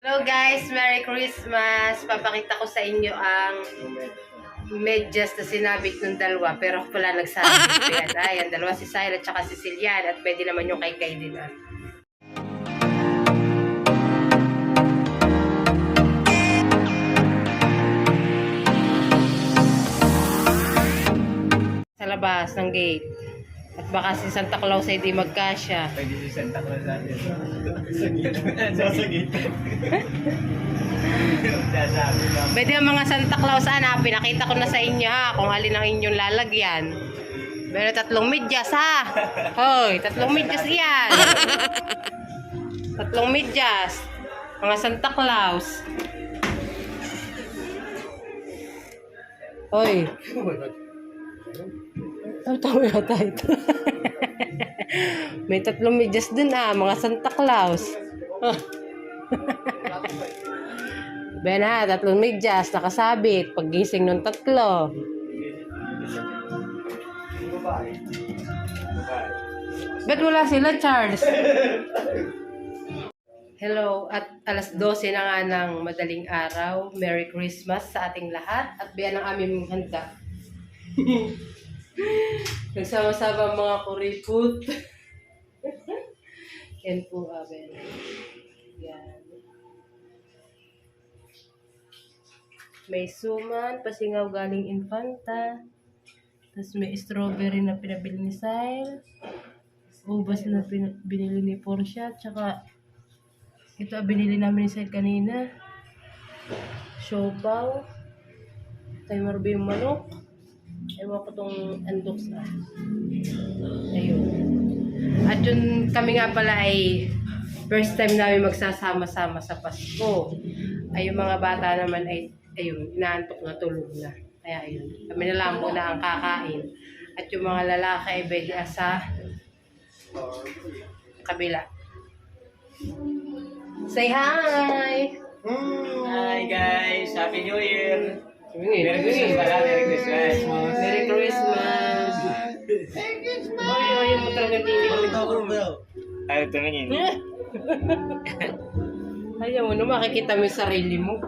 Hello guys, Merry Christmas! Papakita ko sa inyo ang medyas na sinabit ng dalawa pero ako pala nagsabit. Yan, ayan, dalawa si Syla at saka si Cillian at pwede naman yung kay din. Sa labas ng gate. At baka si Santa Claus ay di magkasya. Pwede si Santa Claus natin. Sasagit. Pwede ang mga Santa Claus, pinakita ko na sa inyo ha, kung alin ang inyong lalagyan. Pero 3 medyas ha. Hoy, 3 medyas yan. 3 medyas. Mga Santa Claus. Hoy. Tawa yata ito. May 3 medyas dun mga Santa Claus. Ben ha, 3 medyas, nakasabit. Paggising ng 3. Ba't wala sila, Charles? Hello, at alas 12 na nga ng madaling araw. Merry Christmas sa ating lahat. At biyan ang aming handa. Nagsama-sama mga kuriput. Yan po, Ben. Yan. May suman, pasingaw galing Infanta. Tapos may strawberry na pinabili ni Syl. Ubas na binili ni Portia. Tsaka ito binili namin ni Syl kanina. Siopaw. Tayo marubi yung manok. Ewan ko itong andok sa. Ayun. At yun kami nga pala ay first time namin magsasama-sama sa Pasko. Ay yung mga bata naman ay ayun, inaantok na, tulog na. Kaya ayun, kami na lang muna ang kakain. At yung mga lalaki ay pwede sa kabila. Say hi! Hi guys! Happy New Year! Merry Christmas pala! Merry Christmas! Merry Christmas! Merry Christmas! Oy, yung mo talagang tinig. Ayaw tumingin. Ayaw mo, makikita mo yung sarili mo.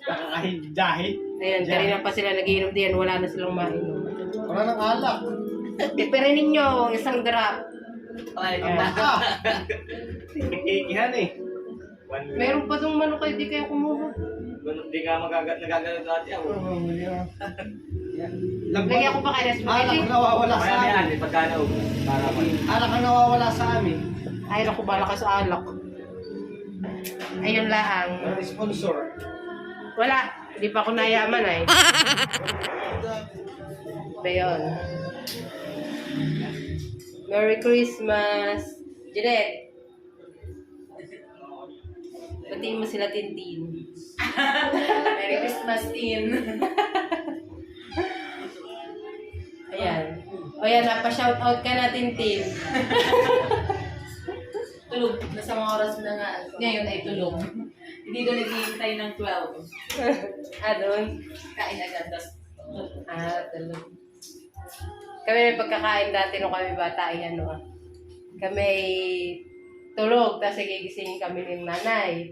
Nakakahidahit. Ayan, kanina pa sila nagiinom diyan, wala na silang mainom. Wala nang alak. Pero ninyo, isang drop. Ay, ikihan eh. Meron pa dong manok kayo, di kayo kumuha. Hindi ka nagagalot natin ako. Lagyan ko pa kayo na Alak spaghetti. ang nawawala sa Kaya amin. yan, pagkano. Para ko. Alak ang nawawala sa amin. Ay, naku, bala ka sa alak. Ayun lang. Ang sponsor. Wala, hindi pa ako nayaman ay. Ayun. Merry Christmas. Jeanette. Batiin mo sila, Tintin. Merry Christmas, Tin. Ayan. O yan, napa-shoutout ka na, Tintin. Tulog. Nasa mga oras na nga. Ngayon ay tulog. Hindi doon naghihintay ng 12. Doon? Kain agad. Tulog. Kami may pagkakain dati nung kami bata ay kami ay tulog, tapos gigisingin kami ng nanay.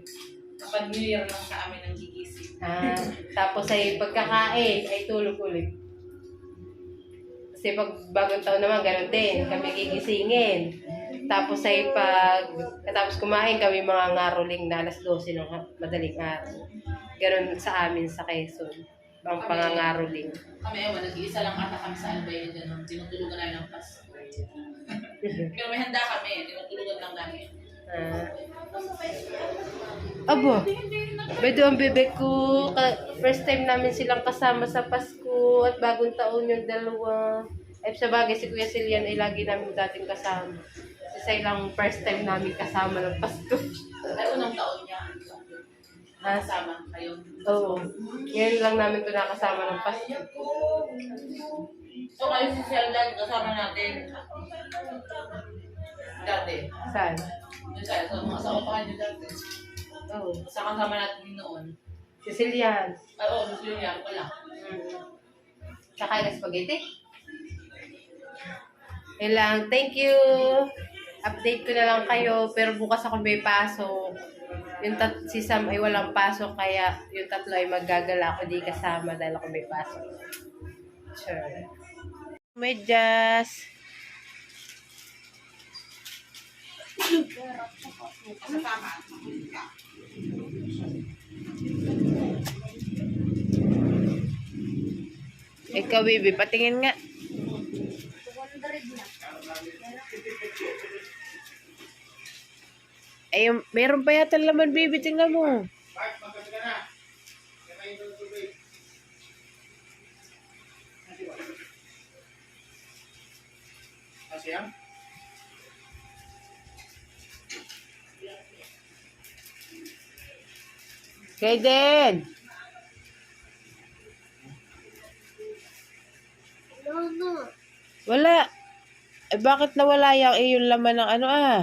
Kapag New Year lang sa amin ang gigising. Tapos ay pagkakain ay tulog ulit. Kasi pag bagong taon naman, gano'n din. Kami gigisingin. Tapos ay katapos kumain kami mga ngaroling na alas 12 ng madaling araw. Gano'n sa amin sa Quezon. Ang pangangaroling. Kami, nag-iisa lang ata kami sa Albay na gano'n. Tinutulugan namin ng Pasko. Pero may handa kami. Tinutulugan lang namin. Abo, bedo ang bebek ko. First time namin silang kasama sa Pasko at bagong taon yung dalawa. Ay sa bagay, si Kuya Cillian ay lagi namin dating kasama. Kasi lang first time namin kasama ng Pasko. Ay, unang taon niya. Kasama kayo. Oo. Ngayon lang namin ito nakasama ng Pasko. So, kayo si Sheldon, kasama natin. Dati. Saan? So, mga asawa pa kayo dati. Oo. Sa kasama natin noon. Si Cillian. Ay, oo, gusto niya. Wala. Kakain ng spaghetti? Yun lang. Thank you. Update ko na lang kayo. Pero bukas ako may pasok. Si Sam ay walang pasok, kaya yung tatlo ay maggagala ako di kasama dahil ako may pasok. Sure. Medyas. Ikaw, baby, patingin nga. Ay, meron pa yata laman, baby. Tingnan mo. Asiyang? Kaden. Wala. Eh, bakit nawala yung laman ng ano ah?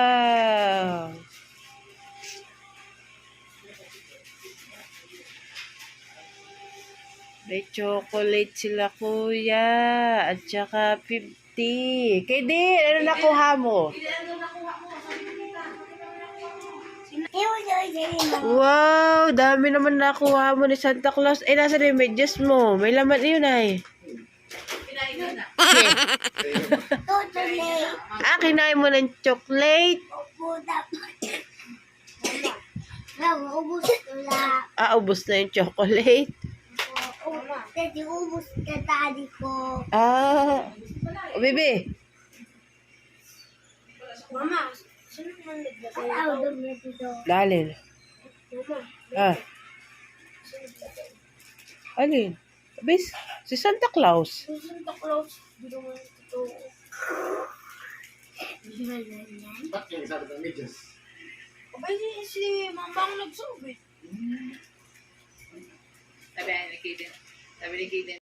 Wow. May chocolate sila, kuya. At saka 50. Kaden, ano nakuha mo? Wow, dami naman nakuha mo ni Santa Claus. Eh, nasa na yung medyas mo? May laman yun ay. Kinain na. Ah, kinain mo ng chocolate. Ah, ubos na yung chocolate. Ubus ka tadi ko. Ah, oh, bebe. Mama, sino man naglagay? Ayaw doon dito. Dalin. Mama, Ah. Alin? Bis, si Santa Claus. si Santa Claus, di naman ito. Ba't yung sabi ng medyas? Abay, si Mama ang nagsabi. Sabi ni Kaden. Sabi ni Kaden.